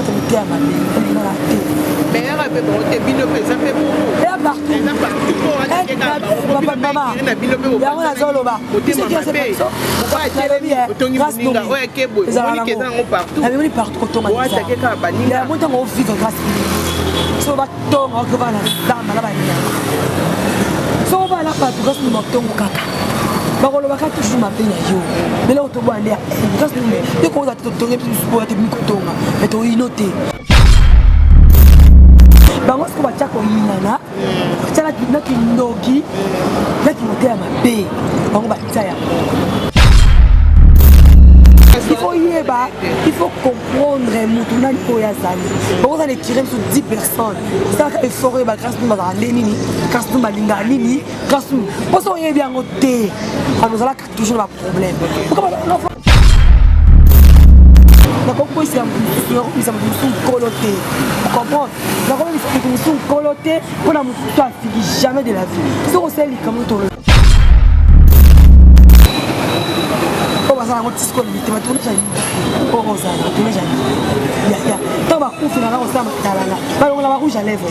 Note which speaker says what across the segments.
Speaker 1: te mettais à ma belle.
Speaker 2: Mais elle a fait bon, t'es bien le ça fait beaucoup.
Speaker 1: Elle a partout.
Speaker 2: Elle a partout.
Speaker 1: Maman, il y a un azolo bas. Tu sais qui a cette personne? Grâce nous. Elle est partout quand on m'a dit ça. Il y a un montant où on vit grâce. Si on va tomber, on va la dame là-bas. Si on va là-bas, grâce nous tombe au caca. Bakolo baka toujours m'appeler yo. Mais là on te voit aller. Grâce nous, dès qu'on a tomber plus pour être mikotonga, mais to inoté. Bango ce qu'on va tcha ko inana. Tcha la kindogi. La kinoté à ma paix. Bango ba tcha ya. Il faut y aller, il faut comprendre Moutouna Nikoya Zani. Pourquoi on est tiré sur 10 personnes? Ça fait effort, grâce à nous, grâce à nous, grâce à nous. Pourquoi on est bien noté? Nous allons toujours un problème. Pourquoi on a ici un coloté. Vous comprenez? Nous avons un coloté pour la moutouna jamais de la vie. Si on sait comme nous. On petit score limité, mais tout le monde pour Rosa, tout le monde. Tant que vous finissez on s'en talana. Ballon la rouge à lèvres,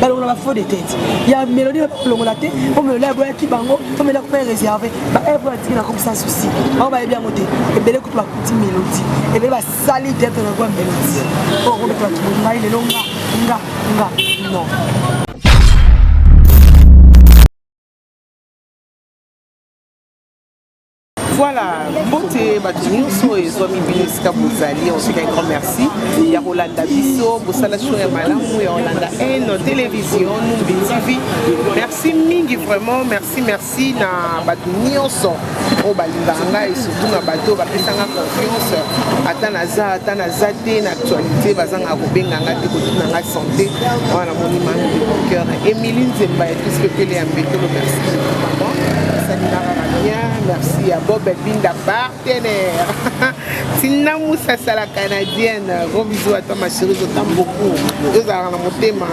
Speaker 1: ballon la faux de tête. Il y a mélodie pour la tête, on me lève qui bango, on me lève pas réservé. Bah elle va dire comme ça souci. On va bien monter. Et belle écoute la petite mélodie. Et belle va salir tête dans la mélodie. Pour on mettre la tout le monde non.
Speaker 2: Voilà, beauté, Batunioso et Zomi Bineska Bouzali, on se dit un grand merci. Il y a Rolanda Bisso, Boussalacho et Malamou, et Rolanda N, télévision, Numbi TV. Merci Mingi, vraiment, merci na Batunioso, au Balinganga et surtout na Bato, Bapesanga confiance. Atanaza, Atanazate, l'actualité, Bazanga Robenganga, Tekotunanga santé, voilà mon image de cœur. Émilie Zemba et tout ce que tu es ambété, merci. Merci à Bob Binda, partenaire. Tina Moussa Sala canadienne. Gros bisous à toi ma chérie, je t'aime beaucoup. Deux ans mon thème,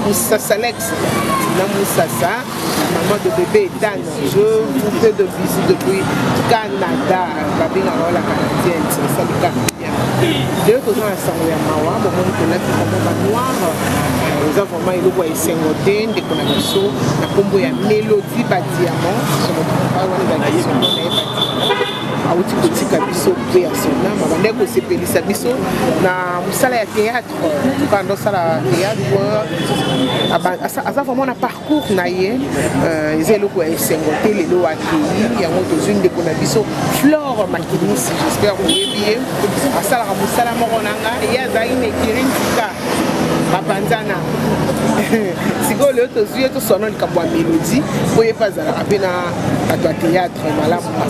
Speaker 2: Moussa Salex. Tina Moussa Sa, maman de bébé Dan. Je vous fais de bisous depuis Canada. Babina la canadienne, c'est ça le canadien. Deux choses à s'envoyer à Mawa, bon on est là qui sont noir. Nous avons vraiment eu le roi Sengoten, des connexions, la combo ya Mélodie Badiamant, sur notre pas on est à outil politique à biso pe à son âme, on est aussi pelisa biso na musala ya théâtre, pendant ça la théâtre, ça vraiment un parcours naïe, ils le roi Sengoten, les lois qui y a autre une des connexions, Flore Makinis, j'espère que vous avez bien, à ça la musala moronanga, et ya zaine kirintika. Rapanzana. Si vous voulez, vous avez une mélodie, vous pouvez pas aller à un théâtre, voilà, on a un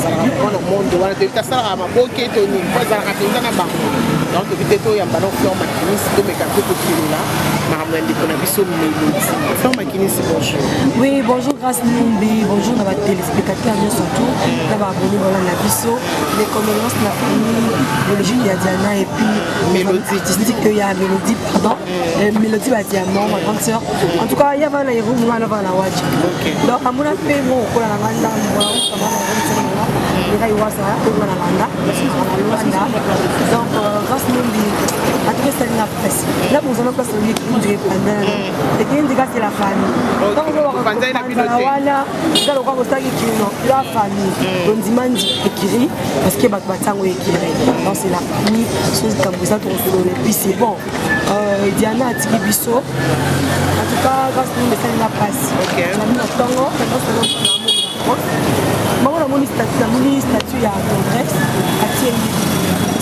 Speaker 2: monde, on a des tas de bokeh, Tony, vous avez un bambou. Donc, vous avez un ballon Flore Makinis, vous avez un peu de là, Flore Makinis, bonjour. Oui, bonjour, grâce Numbi, bonjour à votre téléspectateur, bien surtout, d'avoir abonné à la biso, les connaissances de la famille, l'origine de Diana et puis mélodie artistique, il y a mélodie, pardon. Mélodie va diamant, ma grande soeur. En tout cas, il y a un héros, il y a un watch. Donc, à mon avis, bon, on a un donc, grâce à nous, à tout ça, la presse. Là, vous avez place de l'équipe pendant. Et qui indique c'est la famille. Donc, on va la famille. On demande écrire parce que Batbango écrit. Donc, c'est la famille. Chose comme ça, et puis c'est bon. Diana a tiré Bisso. En tout cas, grâce à nous, ça n'a pas passé. On a mis notre tango, maintenant c'est notre mon statut il y a Congrès,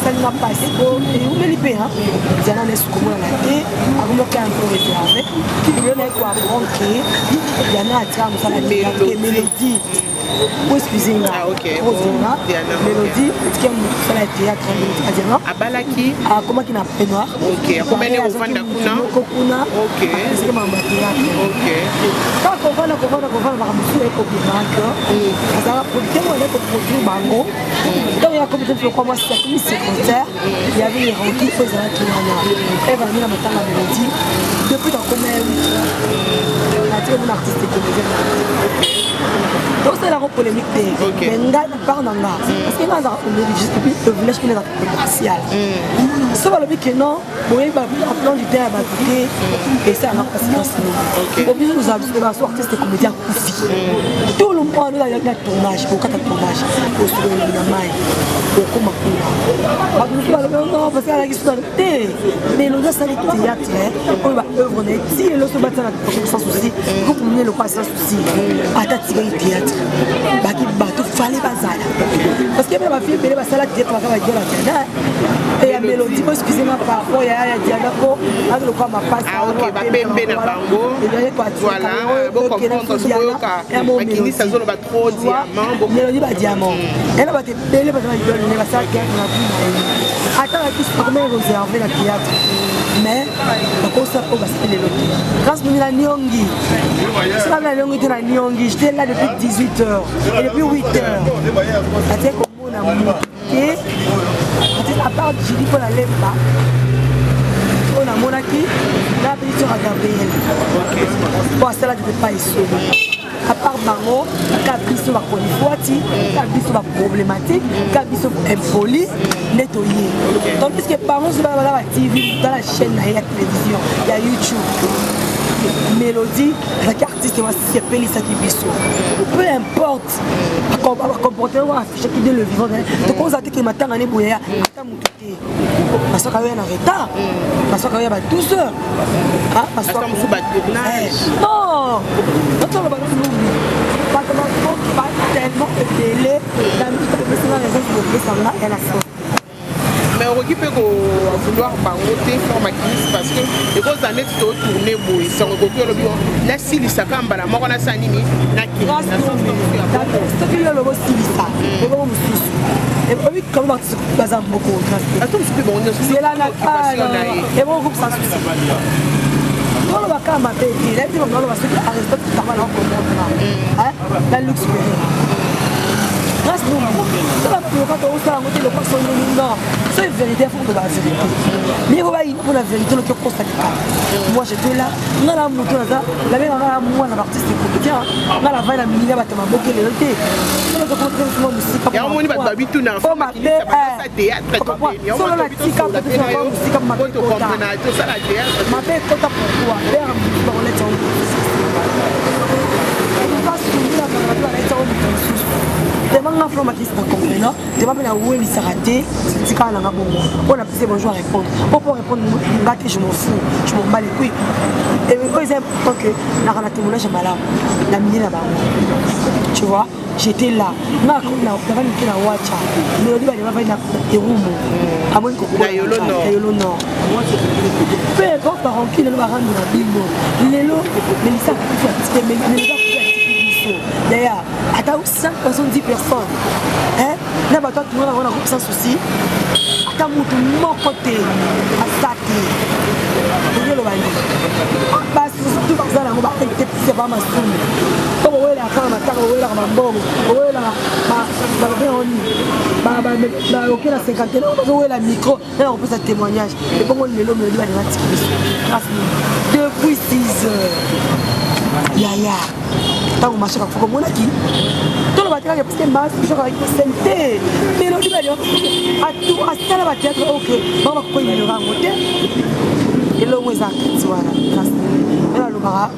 Speaker 2: ça n'a pas passé. Et vous me l'ipez, Diana n'est pas comme la tête, avant de faire un peu réservé. Il y a quoi apprendre que Diana a tiré la mélodie. Oui, excusez-moi. Ah, ok. Mélodie, est-ce qu'il y a un théâtre à Balaki? Ah, comment qu'il a fait noir? Ok. Comment il est au Vanda Kuna? Ok. Est-ce qu'il y a un théâtre? Ok. Quand on va voir monsieur et copie banque, ça va produire, on est pour produire bango. Donc il y a comme je crois moi c'est une secrétaire, il y avait les rencontres pour les gens qui en a. Elle va venir à matin la mélodie. Depuis dans combien 8 ans?
Speaker 1: natie mon artiste comédien. Donc c'est la polémique mais nga part dans là parce que là dans le village qui est commercial. Ça va le dire que non, oui bah plan du terrain bah et ça n'a pas sens. Au plus nous avons des artistes comédiens aussi. Tout le monde là il y a tournage, au quatre tournage, au sur le maille, au comment bah nous pas non parce que la question mais nous ça les théâtre on va œuvre net si le se battre sans souci, vous pouvez le passer sans souci. Atati théâtre baki bato fallait bazala parce que même ma fille elle va sala théâtre va dire la et la mélodie excusez-moi parfois il y a Diana ko avec le quoi ma passe
Speaker 2: OK ba pembe na bango voilà beaucoup comprendre ce que makini ça zone ba trop diamant beaucoup
Speaker 1: mélodie ba diamant elle va te belle ba donner va ça théâtre na vie attends la question comment réserver la théâtre mais la concert au basket les lotis grâce à Nyongi c'est la Nyongi de la Nyongi j'étais là depuis 18h et depuis 8h c'est comme on a monté à part je dis qu'on n'allait pas on a monaki la petite sœur à Gabriel bon celle-là je ne peux pas ici à part Bango, Kabiso va Polifuati, Kabiso va problématique, Kabiso impoli, nettoyer. Donc puisque par exemple sur la TV, dans la chaîne, il y a la télévision, il y a YouTube, Mélodie, la artiste va se payer ça qui biso. Peu importe, à comporter ou afficher qui dit le vivant. Donc on a dit que maintenant on est bouillé, attends mon touté, parce qu'il y a un retard, parce qu'il y a 12 heures, parce qu'il y a non, pas tellement délai, la musique de la
Speaker 2: mais on peut vouloir baroter formatrice parce que les grosses années tu dois tourner bouille sans recopier le bio la silisa kamba la mort na sanini na qui
Speaker 1: ce qui est le beau silisa le beau mususu et puis comment tu passes beaucoup
Speaker 2: attends c'est bon
Speaker 1: c'est la et bon groupe sans souci on va quand même payer là tu vas on va se arrêter tout ça va là hein la luxe grâce nous ça va pour quand on s'en côté le poisson non c'est une vérité faut de la vérité mais on va y pour la vérité le que constate moi j'étais là on a la moto là la même moi l'artiste comédien on a la vaille la mini ba tama boké le té on a compris comment musique
Speaker 2: ya on ba babitu na
Speaker 1: faut ma théâtre solo la tika peut être musique comme ma
Speaker 2: to comprendre tout ça la théâtre
Speaker 1: ma bête kota pourquoi faire on les temps on va soutenir la demande la formatrice pas comprenant demande la où elle s'arrêter c'est quand on a bon on a passé bonjour à répondre pour répondre je m'en fous je m'en bats les couilles et par exemple que la témoignage à malade la mine là-bas tu vois j'étais là na devant une watcha mais on dit va na erumo à moins que
Speaker 2: na yolo
Speaker 1: non peu importe par qui le va rendre la bimbo lelo mais ça mais d'ailleurs, à 570 personnes, hein, là, bah, toi, tout le monde a un groupe sans souci. À mon côté, à Saki. Vous voyez le bail. Bah, c'est surtout comme ça, on va être c'est pas ma somme. Comme on est là, quand on est là, on est là, ok, la cinquantaine, on est la micro, là, on peut faire témoignage. Et comme on est là, on est là, depuis 6 heures. Yaya. Tant que ma chère a fait qui tout le matériel parce que ma chère avec santé mélodie à tout à ça la théâtre ok on va quoi il va monter et le moins actif voilà et là le bara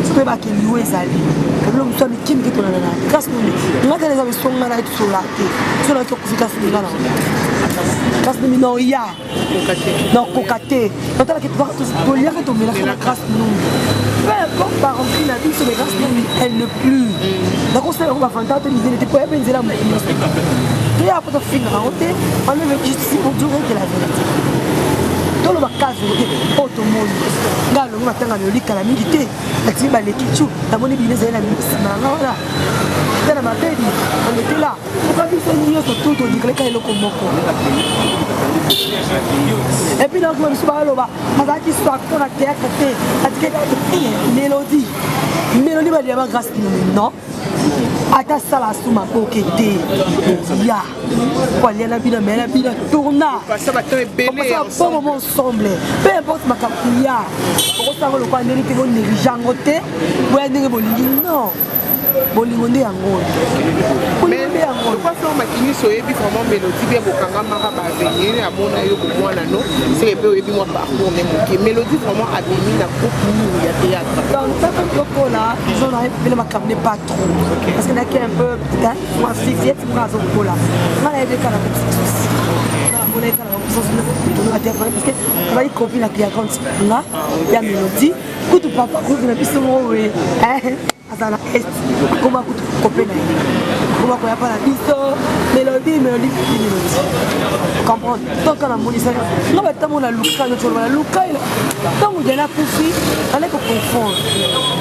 Speaker 1: tu peux pas qu'il loue zali le monsieur mais qui me dit qu'on a là grâce nous on a des amis sont là et sur la tête sur la kofika sur là grâce nous non il y a non cocaté quand elle qui va tout lire que tomber là grâce nous peu importe par remplir la vie sur les grâces elle ne plus donc on sait on va faire tant de l'idée n'était pas bien là mais il y a pas de film raconté on est juste ici pour dire que la vérité dans le cas où tout le monde là le matin on lit la milité la team ba l'équipe la bonne bien c'est la voilà dans ma tête on était là pourquoi ils sont mieux sur tout dit que les le komoko et puis donc je suis pas là ma qui soit pour la théâtre mélodie va dire grâce non ata sala suma kokete ya quoi les la bina mais la bina tourna
Speaker 2: ça va très belé
Speaker 1: ensemble peu importe ma kapuya pour ça le quoi ndeni te bon négligeant te boya ndenge bolingi non bolingo nde yango
Speaker 2: mais pourquoi ça makini soyebi vraiment mélodie bien bokanga mara ba venir à mon ayo ko mwana no c'est peu yebi moi parcours même qui mélodie vraiment abimi na coupe ya théâtre
Speaker 1: donc ça comme là ils ont arrivé ma camne pas trop parce que là qui un peu peut-être moi fixier pour raison pour là on a des cas là on a des cas parce que on va y copier la cliente là il y a mélodie écoute papa écoute la piste oui azala est comment kutu kopena comment ko ya pas la biso mélodie comprendre donc quand on moni ça non mais tant on a luka no tolo la luka donc on a poussé allez ko confondre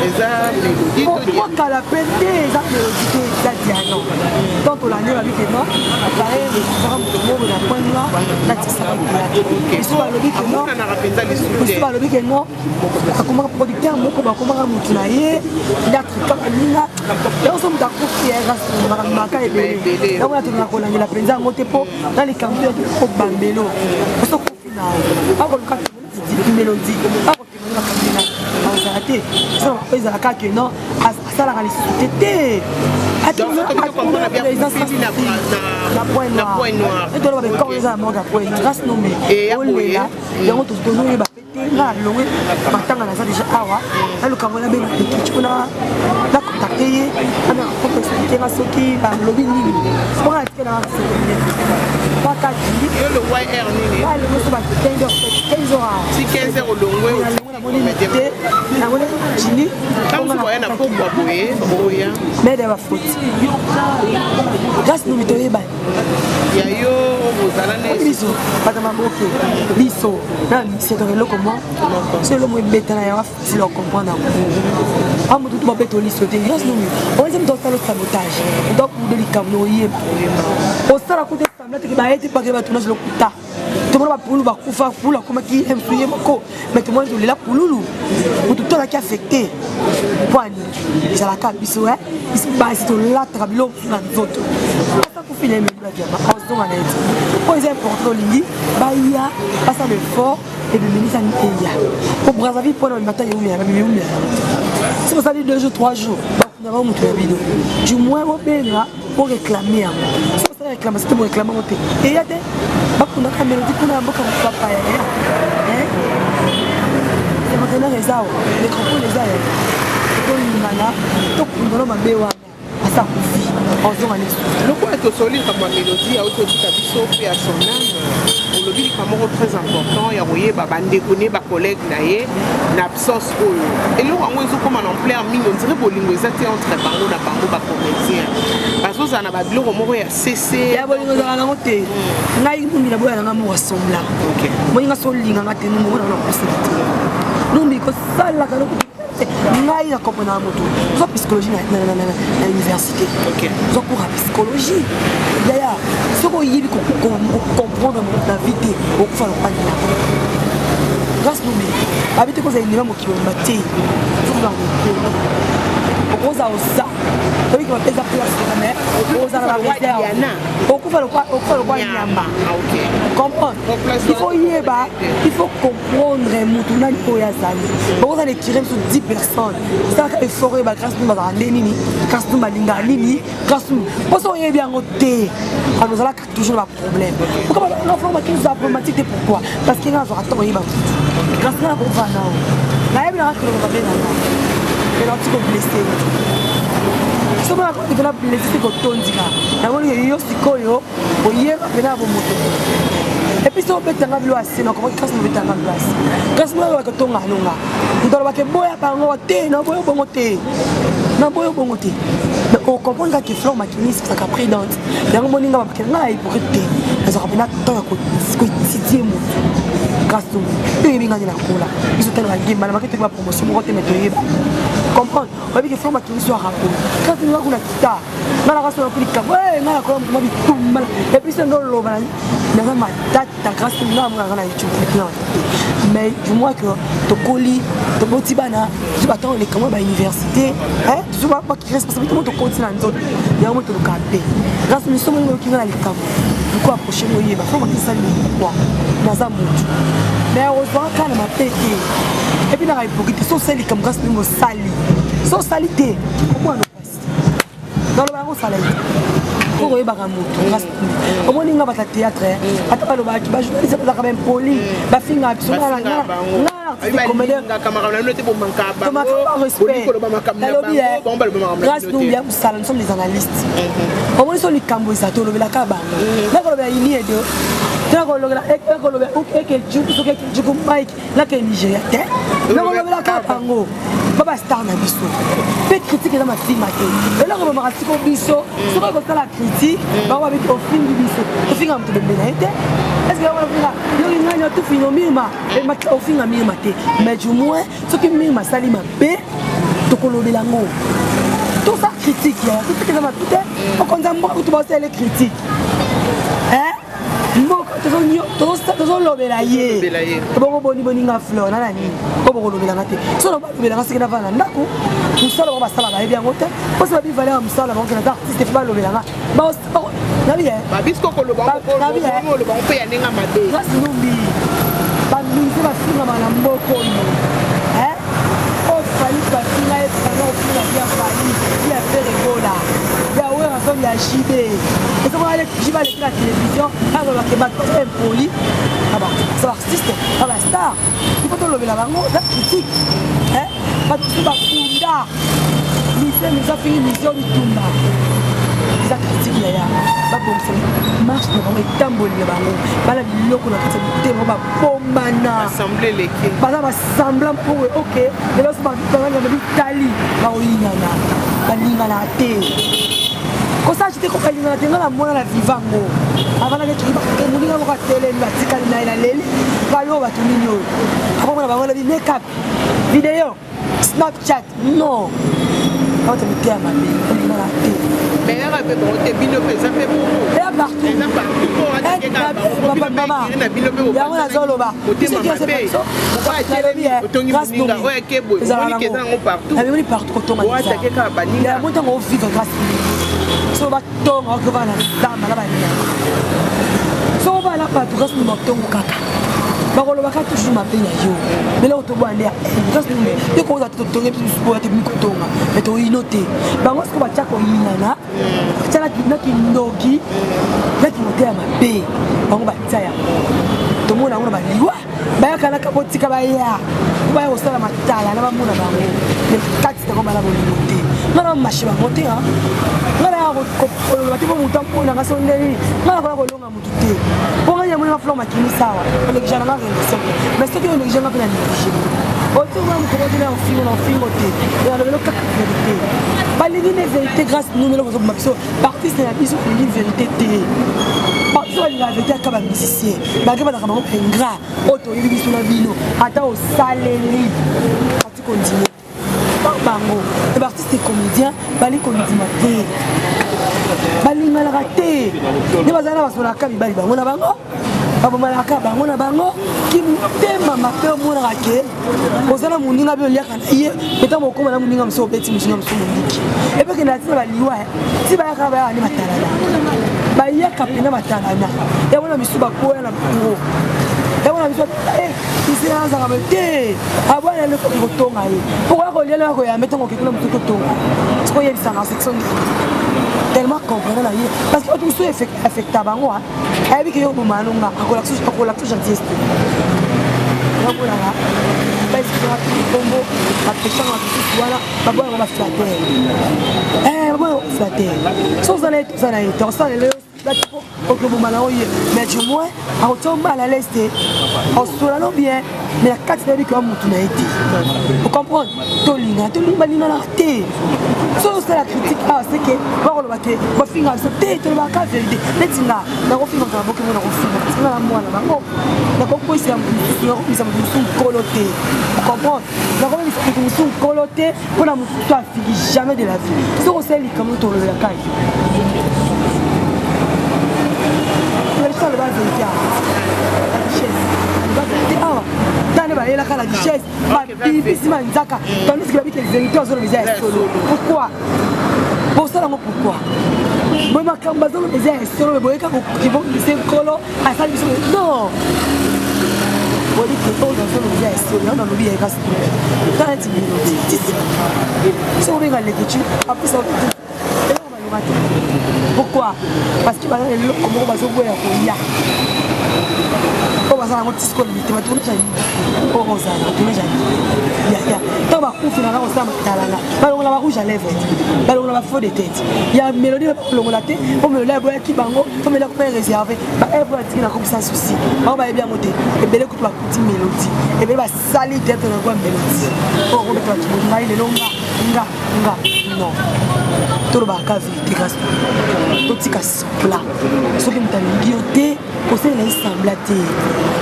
Speaker 2: eza mélodie
Speaker 1: to quoi kala pente eza mélodie da diano donc on a né la vie que non après les femmes de la point là la tisa et so le dit que non
Speaker 2: on a rappelé les sujets
Speaker 1: so le dit que non comment producteur moko ba comment mutu na ye kaka ninga yo somo ta kufiera maka ebele donc on a kolanga la penza ngote po dans les camps de bambelo so kufina ako kaka mélodie ako kina kamina azate so pesa kaka non asala ka lisité
Speaker 2: donc on a bien compris
Speaker 1: la pointe noire et donc on va quand ça manque pointe grâce nommé on est là donc tout nous ba nga longue matanga na ça déjà awa na le kamona be tu na la contacter ana ko expliquer na soki ba lobby nini pour être là pas ta dit
Speaker 2: le YR nini
Speaker 1: ah le monsieur ba 15 heures
Speaker 2: si 15 heures longwe
Speaker 1: na ngone jini
Speaker 2: comme ça na pourquoi boya
Speaker 1: mais de la faute grâce nous mitoye ba
Speaker 2: ya yo bozala na
Speaker 1: biso pas ma boke biso na c'est de le comment c'est le moins bête na ya si le comprendre ah mo tout ba bête oli sauter grâce nous on aime dans le sabotage donc pour de l'icamno yé au sala côté samla te ba été pas que ba tourner le kuta tout le monde va pour nous va kufa pour la comment qui influer moko mais tout le monde est là pour loulou pour tout le qui affecté point ça la cap biso hein ici ba c'est là trabilo na zoto il est même la diamant en zone net pour les important lingi baya passa le fort et le ministre sanitaire pour Brazzaville pour le matin il y a c'est pour ça dit 2 jours 3 jours nous avons montré la vidéo du moins au Bénin pour réclamer c'est pour ça réclamer c'était pour réclamer au pays et il y a des bakuna ka mélodie kuna mboka papa hein c'est maintenant les ao les propos les ao pour l'imana to kundolo mabewa asa kufi
Speaker 2: le quoi est solide comme mélodie à autour de biso puis à son âme le but est très important il y a voyé ba bandekone ba collègue naé l'absence et là on est comme en plein mine on dirait bolingo ezati entre bango na bango ba comédien parce que ça na ba biloko moko ya cc
Speaker 1: ya bolingo za na ngote ngai mundi na boya na mo wasomla
Speaker 2: OK
Speaker 1: moninga solinga ngate mo na na possibilité numbi ko sala ka ngai na comprendre moto zo psychologie na université
Speaker 2: OK
Speaker 1: zo pour la psychologie d'ailleurs ce qu'on y ko comprendre la vie au faire le panier grâce nous mais habiter ko za inima mo kibomate zo na oza oza oui que pesa place quand même oza la réserve beaucoup faire le quoi nyamba
Speaker 2: OK
Speaker 1: comprendre il faut y eba il faut comprendre mutuna ko ya zali beaucoup ça les tirer sur 10 personnes ça effort ba grâce nous ba nini grâce nous balinga nini grâce nous parce on y bien côté on nous a toujours un problème pourquoi l'enfant qui nous a problématique pourquoi parce qu'il a attend y ba grâce na ko va na la yebla ka ko ba bena et là tu peux blesser so ba ko tena blesser ko tonzika na woni yo sikoyo oyeba bena bo moto et puis si on peut t'engager le assez non comment quand on peut t'engager le assez quand on va que tonga longa ndolo ba ke boya bango te na boyo bongo te na boyo bongo te mais on comprend que Flore Makinis ça qu'après dans yango moninga ba ke ngai pour te ça rappelle tant ko titié mo grâce to et bingani na kola biso tellement ngimba na makete ba promotion moko te meto yeba comprendre babi ke forma ki so rapo quand tu vas kuna kita na la raso na kulika ouais na la kola mo bitumba et puis c'est ndolo loba na ma tata grâce na mo ngana YouTube mais du moins que to koli to botibana tu vas attendre les comment ba université hein tu vas pas qui responsabilité mo to continue en zone ya mo to kapé grâce nous sommes qui na les camps pourquoi approcher mo yeba forma ki ça quoi na za mutu mais heureusement quand ma tête et puis dans la hypocrisie so sali comme grâce nous sali so salité pourquoi nous passe dans le bango sali pour y baga mutu grâce au moins ninga ba théâtre ata ba lo ba ba journaliste ba quand même poli ba finga biso na na comédien
Speaker 2: camarade na te bo manka ba
Speaker 1: respect grâce nous bien sala nous sommes des analystes au moins so li kambo ça to lo bela ka ba na ko lo ba ini edo na ko lo la ko lo ba ok juku Mike la ke Nigeria te na ko lo bela ka bango baba star na biso pe critique dans ma film ate et là on va rester au biso so ko ça la critique ba wa bi au film du biso au film am to be na ete est-ce que on va faire yo ngana tout fino mima et ma au film ami mate mais du moins ce qui mima sali ma pe to ko lo bela ngo tout ça critique ya critique dans ma tout on konza moi tout bosser les critiques hein mboko tozo lobela ye bongo boni nga fleur na nani ko boko lobela ngate so lobela ngase na vana ndako musala ba sala ba bien ngote ko sa bi valeur musala ba ngana artiste fa lobela nga ba na bien
Speaker 2: ba bisko ko loba ko loba ko ya ninga made
Speaker 1: grâce numbi ba mise ba finga bana mboko hein o fali ba finga e sana o finga bien fali ya faire gola ya ouais ensemble ya JB et ça va aller JB à la télévision ah va que battre un poli ah bah ça va artiste ah bah star il faut lever la bango la critique hein pas tout ba kunda mise ça fini mission du tumba ça critique là ba bon c'est marche na bango tamboli la bango bala biloko na kati te ba bombana
Speaker 2: assembler l'équipe
Speaker 1: ba semblant pour OK et là c'est pas dans la Italie ba oyinana ba lingana te ko sa jite ko kalingana te ngala mona la vivango avana ke tuba ke muninga ko tele ni batikali na ila leli ba yo ba tuninyo ako mona ba ngala di make up video Snapchat non on te mettait à ma vie kalingana te
Speaker 2: mais là pe bon te bino pe ça fait beaucoup
Speaker 1: et partout
Speaker 2: et na partout ko ati ke ka
Speaker 1: mama ya ngala zolo ba
Speaker 2: c'est que c'est ça ba tele otongi muninga o ke boy on ke dans partout
Speaker 1: la même partout ko tonga
Speaker 2: o ati ke ka baninga
Speaker 1: ya monta ngo vivre grâce so ba tonga ko bana dama la ba ni so ba la pa grâce ni motongo kaka bakolo baka toujours ma peine yo mais là to bande grâce ni me te ko za to tonga plus pour te mi ko tonga mais to inote bango ko ba chako yinana chala na kindogi na kimote ya mabe bango ba tsaya to mona ngona ba liwa ba kana ka botika ba ya ba yo sala matala na ba mona bango le kati te ko ba la bolimote ngara mashiba mote ha ngara ko ba tipo mutampo na ngasondeli ngara ko longa mutu te bonga ya mona flow makini sawa on est jamais renversé mais ce que on est jamais bien négligé autant même ko dina au fingo te ya le ka vérité ba lini ne vérité grâce nous le ko maxiso partie c'est la biso une vérité te partie la vérité ka ba musicien ba ke ba ka ba ingrat auto ili biso na bino ata au saleli ati continue bango les artistes et comédiens bali comédien te balinga la raté ne bazana basona ka bibali bango na bango babo malaka bango na bango ki mutema mape mona rake ozana muninga bi oliaka na ye eta moko na muninga mso beti musinga mso muniki et puis que na tina baliwa ti ba ka ba ni matalana ba yaka pena matalana ya mona misuba ko na bango et on a besoin ici là ça va te avoir le coton aí pourquoi qu'on y a là qu'on y a mettre quelque chose de coton parce qu'il y a ça dans section tellement comprendre là parce que tout ça affecte à bango hein et puis que yo bomanonga akola tout gentillesse là parce que la combo la personne a tout voilà babo on va flatter babo flatter sans aller tout ça là on sent le là ok bon malin mais du moins à retour mal à l'est on se là bien mais la carte de que mon tourné été vous comprenez tolinga balina la té c'est la critique c'est que on va te va finir c'est te va ka vérité netinga na ko finir dans beaucoup mon refus na moi na ko na ko ko c'est un coloté vous comprenez na ko c'est un coloté pour la toi jamais de la vie c'est on sait comment tourner la caille le bas de la chaise dans les la la chaise ma nzaka tandis que les électeurs ont les solo pourquoi pour ça pourquoi moi ma cambazo les solo mais boyeka qui vont c'est colo à ça non on dit que tout dans les solo dans le bien casse dans les minutes si on regarde l'écriture après ça pourquoi? Parce que maintenant les comment on va se voir ya. On va s'en petit score limité, mais tout le temps. On va s'en ya. Tant va coup finalement on s'en talana. Bah on a rouge à lèvres. Bah on a faux de tête. Il y a mélodie pour la tête, on me lève qui bango, on me lève pas réservé. Bah elle va dire comme ça souci. On va bien monter. Et belle écoute la petite mélodie. Et bien va salir tête dans la mélodie. On remet toi tu me maille les longa. Non. Tout le bac à vérité grâce tout petit casse plat ce qui me t'a guilloté pour ça il semble la terre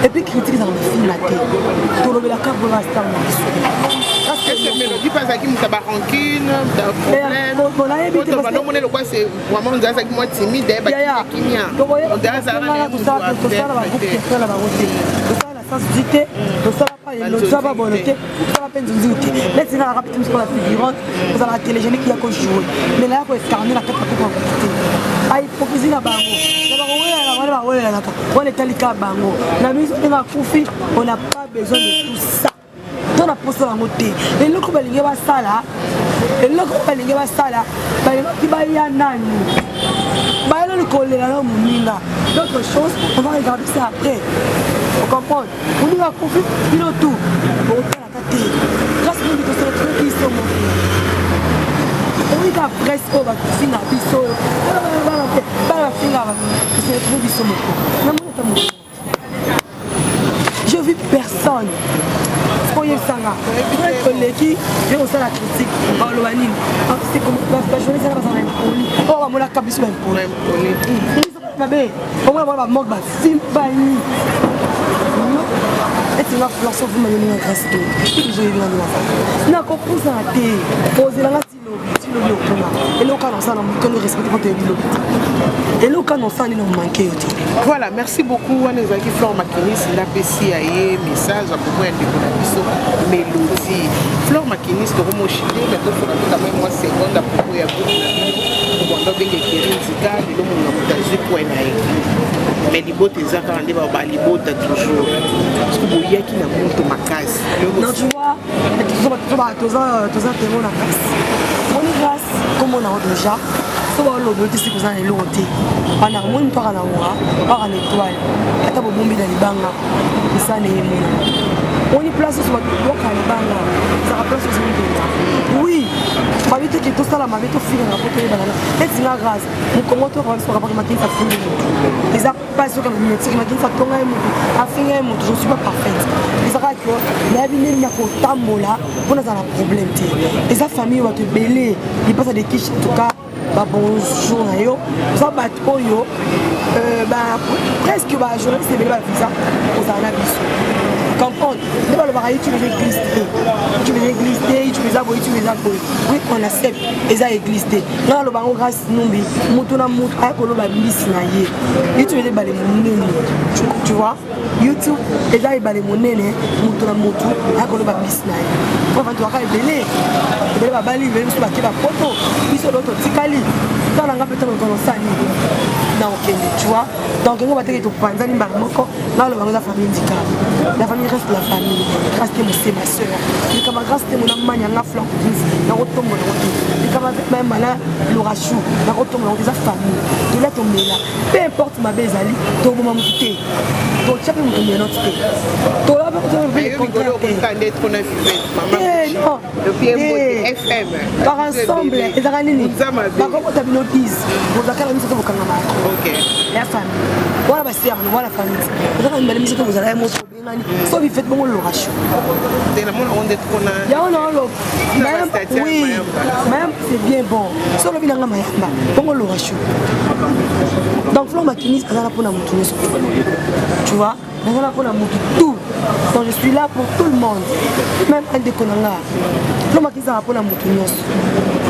Speaker 1: et puis critique dans le film la terre tout le la carte pour l'instant
Speaker 2: parce que cette mélodie pas ça qui me tabac rancune problème on est le quoi c'est vraiment on ça qui moi timide qui mien on dirait ça sensibilité, donc ça va pas, ça va bonnoter, ça va peine de dire que là c'est la rapide pour la figurante, vous avez la télégénique qui a qu'à jouer, mais là il faut escarner la tête pour la ah hypocrisie na bango, on est allé à bango, la musique de la Koufi, on n'a pas besoin de tout ça. Dans la posture à monter, et le coup balingue va ça là, et le coup balingue va ça là, qui va y a nani. Bah là le collègue là mouninga. D'autres choses, on va regarder ça après. Vous comprenez? On nous a confié, il a tout. Bon, on a la tête. Grâce à nous, on se retrouve qui sont montés. On est à presse, on va finir à Bissot. On va finir à se retrouver qui sont montés. Je vis personne. Voyez ça là. Un collègue qui vient aussi à la critique. C'est comme la journée, ça va dans l'impoli. Oh, on a capé sur l'impoli. On va manquer de film. Et tu vas faire ça, vous m'avez mis un grâce. Je vais venir de la non, qu'on pose à la télé. Posez la et là, on le respect pour et là, on manqué. Voilà, merci beaucoup. On est avec Flore Makinis, il a apprécié un message pour moi de mélodie. Flore Makinis, tu as remonté, mais tu as quand même une seconde à propos de la mais les bottes, ils ont les bottes toujours. Parce que vous voyez qu'il y a beaucoup de casse.
Speaker 1: Non, tu vois, tous les témoins la casse. On est grâce, comme on a déjà, si on a l'autre, c'est que vous avez l'autre. On a moins de temps à la voix, par une étoile. Il y a des bombes dans les bangs. Et ça, on y place sur votre bloc à les bangs. Ça remplace aussi les bangs. Oui. Je vais te dire que tout ça, je vais te finir à rapporter les bananes. Et c'est la grâce. Mon commentaire va se rapporter à ça finit. Les appareils comme le métier, ça tombe à finir, je ne suis pas parfaite. Les arrêts que la vie n'est pas au tambour là, on a un problème. Et sa famille va te bêler. Il passe à des quiches en tout cas. Bonjour, ça va presque je vais visa aux arabes. Comprendre, tu veux glisser, tu veux glisser, tu veux aboyer, tu veux aboyer. Oui, on accepte, et ça est glissé. Là, le bango grâce numbi, moutona mout, avec le babili sinaye. Et tu veux des balais mon tu vois, YouTube, et ça est balais mon nene, moutona moutou, avec le babili sinaye. Enfin, tu vas faire belé, tu vas bali, tu vas faire la photo, puis sur l'autre, tikali. Dans la peut-être non, tu vois. Donc, on va te dire que la famille la famille reste la famille. Grâce à ma soeur. Et comme grâce à mon amant, il y a un flanc. Il y a un retour. Et comme même là, le rachou, il y a un retour dans sa famille. Tu l'as tombé là. Peu importe ma belle Ali, tu vas m'écouter. Donc, tu vas me donner notre thé. Tu vas me donner le contrat.
Speaker 2: FM
Speaker 1: par ensemble ezaka nini bakokota bino 10 bozakala miso tobokanga ya famille wana baserne wana famille ezaka mbele miso tobozala ya moto bengani so bifete bongo lorasho oui mayamba c'est bien bon so lobi nanga mayamba bongo lorasho donc Florent Makinis azala mpona motu nyonso tu vois azala mpona motu tout donc je suis là pour tout le monde même un déconnanga Florent Makinis azala mpona motu nyonso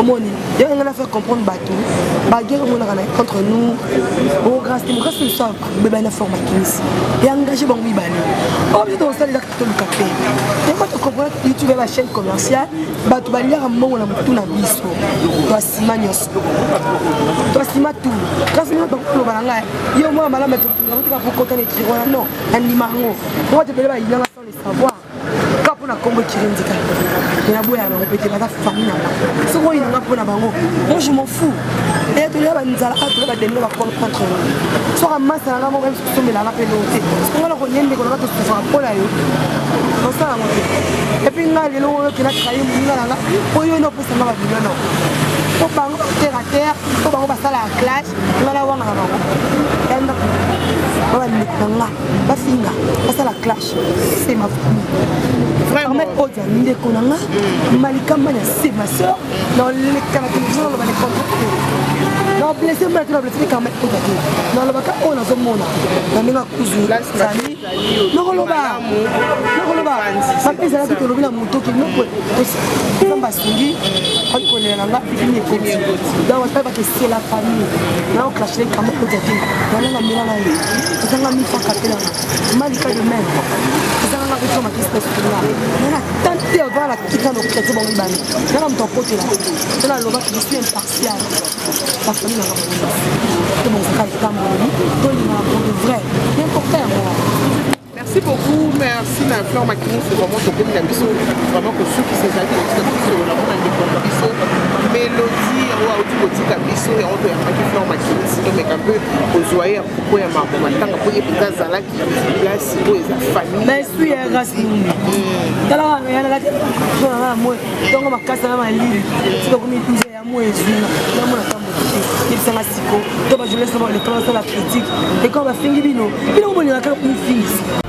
Speaker 1: omoni yanga ngana faire comprendre bato baguerre omonaka na contre nous au grâce démocratie le soir beba na Florent Makinis et engagé bango mibale objet de osalelaka toluka te teko tocomprendre youtube la chaîne commerciale bato baliaka mbongo na motu na biso toasima nyonso toasima tout grâce mino bakoloba na ngai yo mwana malama totika pokota na ekiri wana non andima yango ngo tepele bayinanga sans le savoir ka mpona kombo ekiri ndika ena boya na bango pete baza famille na bango soki oyinanga mpona bango moi je m'en fous e tolia banzala a tolia bademino bakoma contre nous soki amasa nanga moko sosomelanga mpe loo te soki nga na konyendeko nanga tosufaka mpola yo osala yango te epuis nga lelo oyo kena trahi moninga nanga oyo ene opesanga babiliono po bango terre à terre po bango basala ya classe nga na wangaka bango enda babandeko na nga bafinga basala clash c'est ma famille permettre odia ndeko na nga malikamba na c'est ma soeur dans leka na télévision naloba ne contre non blessé mbala te na blessé permettre odia te nalobaka oyo nazomona na ndenge akuzu zali nakoloba bape ezalaki tolobi na motoki noko nzambe asungi akolela na nga pipini ekoti donc bape bake c'est la famille naoclashe kama odia te nalanga mbela na ye ezanga mifaka te nanga malika de même ezanga nga Florent Makinis pesona nana tante avant la tika nokrete bango mibale nana moto akotela tena alobaki je suis impartial la famille nanga bongo te bongaka etamboleli tolingaka pour de vrai n'importe yango.
Speaker 2: Merci beaucoup, merci à Florent Makinis, c'est vraiment ton premier abisso, vraiment que ceux qui s'est allés au abisso, la bonne abisso, mélodie, ou du petit abisso, et on peut appeler Florent Makinis, donc un peu aux joyeux à propos de ma maman, pour y être dans la place, pour les familles.
Speaker 1: Mais je suis un racine. Dans la réalité, donc ma casse à ma ligne, c'est comme une poussée à moi et je il s'en a siko, donc je laisse les commencer la critique, et quand on va finir bino, il a une fille.